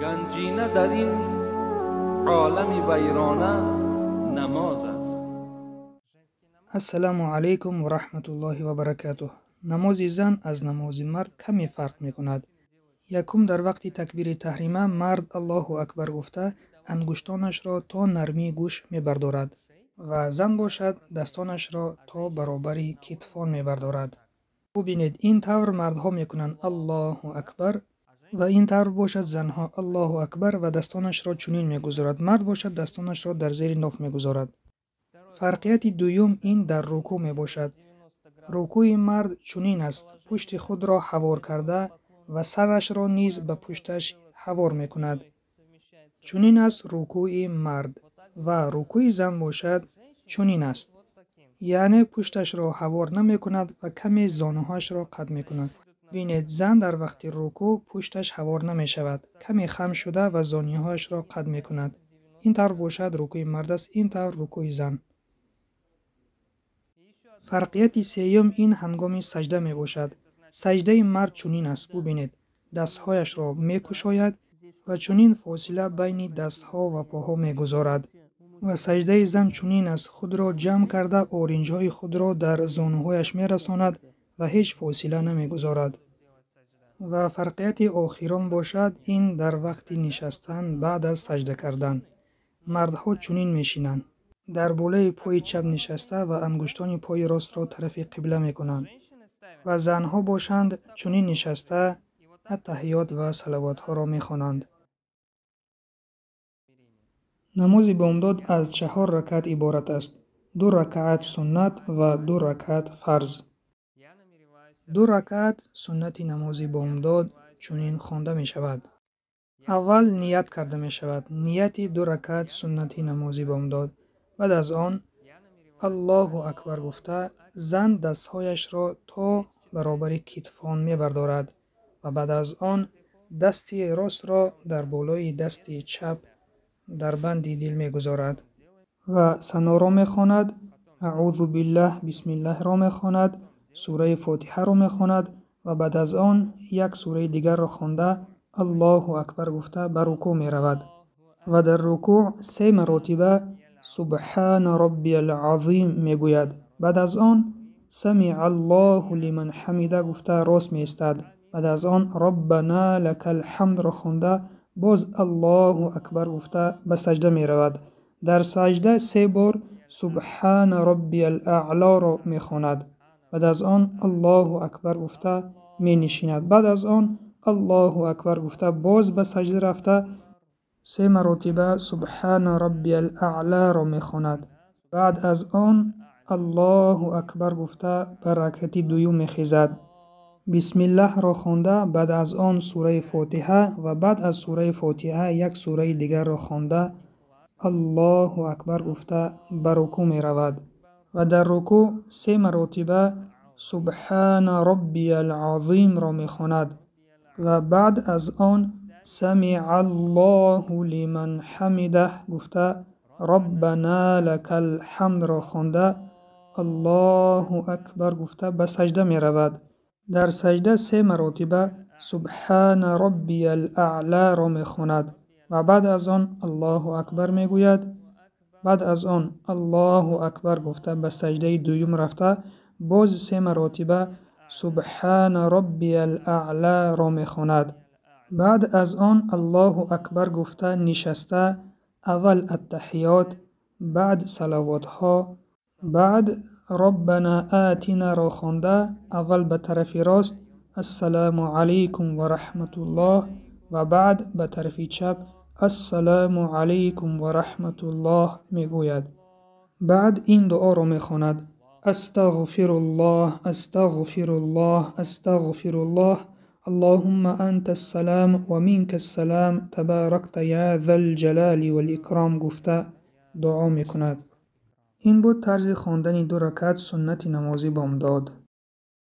گنجینه در این عالم ویرانه نماز است. السلام علیکم و رحمت الله و برکاته. نماز زن از نماز مرد کمی فرق می کند. یکم در وقت تکبیر تحریمه مرد الله اکبر گفته انگشتانش را تا نرمی گوش می بردارد و زن باشد دستانش را تا برابری کتفان می بردارد. ببینید این طور مردها می کنند الله اکبر و این طور باشد زنها الله اکبر و دستانش را چنین می گذارد. مرد باشد دستانش را در زیر ناف می گذارد. فرقیت دوم این در رکوع می باشد. رکوع مرد چنین است، پشت خود را حوار کرده و سرش را نیز به پشتش حوار می کند. چنین است رکوع مرد و رکوع زن باشد چنین است، یعنی پشتش را حوار نمی کند و کمی زانوهاش را قد می کند. بینید زن در وقت رکوع پشتش حوار نمی شود، کمی خم شده و زانوهاش را قد می کند. این طور باشد رکوع مرد است، این طور رکوع زن. فرقیت سوم این هنگام سجده می باشد. سجده مرد چنین است، ببینید دستهایش را می کشاید و چنین فاصله بین دستها و پاها می گذارد. و سجده زن چنین است، خود را جمع کرده آرنجهای خود را در زانوهایش می رساند و هیچ فاصله نمی گذارد. و فرقیت آخران باشد این در وقت نشستن بعد از سجده کردن. مردها چنین می شینند، در بالای پای چپ نشسته و انگشتان پای راست را طرف قبله می کنند و زنها باشند چنین نشسته التحیات و صلوات ها را می خوانند. نماز بامداد از 4 رکعت عبارت است. 2 رکعت سنت و 2 رکعت فرض. 2 رکعت سنت نماز بامداد چنین خوانده می شود. اول نیت کرده می شود، نیت 2 رکعت سنت نماز بامداد. بعد از آن الله اکبر گفته زن دستهایش را تا برابر کتفان می بردارد و بعد از آن دست راست را در بالای دست چپ در بند دل می گذارد و ثنا را می خواند، اعوذ بالله بسم الله را می خواند، سوره فاتحه را می خواند و بعد از آن یک سوره دیگر را خوانده الله اکبر گفته به رکوع می رود و در رکوع 3 مرتبه سبحان ربی العظیم می گوید. بعد از آن سمع الله لمن حمیده گفته راست می ایستد. بعد از آن ربنا لک الحمد را خوانده باز الله اکبر گفته به سجده می رود. در سجده 3 بار سبحان ربی الاعلی را می خواند. بعد از آن الله اکبر گفته می نشیند. بعد از آن الله اکبر گفته باز به سجده رفته 3 مرتبه سبحان ربی الاعلی را می خواند. بعد از آن الله اکبر گفته به رکعت دوم می خیزد. بسم الله را خوانده بعد از آن سوره فاتحه و بعد از سوره فاتحه یک سوره دیگر را خوانده الله اکبر گفته به رکوع می رود و در رکوع 3 مرتبه سبحان ربی العظیم را می خواند و بعد از آن سمع الله لمن حمیده گفته ربنا لک الحمد را خوانده الله اکبر گفته به سجده می رود. در سجده 3 مرتبه سبحان ربی الاعلی را می خواند و بعد از آن الله اکبر می گوید. بعد از آن الله اکبر گفته به سجده دوم رفته باز 3 مرتبه سبحان ربی الاعلی را می خواند. بعد از آن الله اکبر گفته نشسته اول التحیات، بعد صلوات ها، بعد ربنا آتنا را خوانده اول به طرف راست السلام علیکم و رحمت الله و بعد به طرف چپ السلام علیکم و رحمت الله می گوید. بعد این دعا را می خواند استغفر الله استغفر الله استغفر الله اللهم انت السلام و منک السلام تبارکت یا ذا الجلال والاکرام گفته دعا می کند. این بود طرز خواندن 2 رکعت سنت نماز بامداد.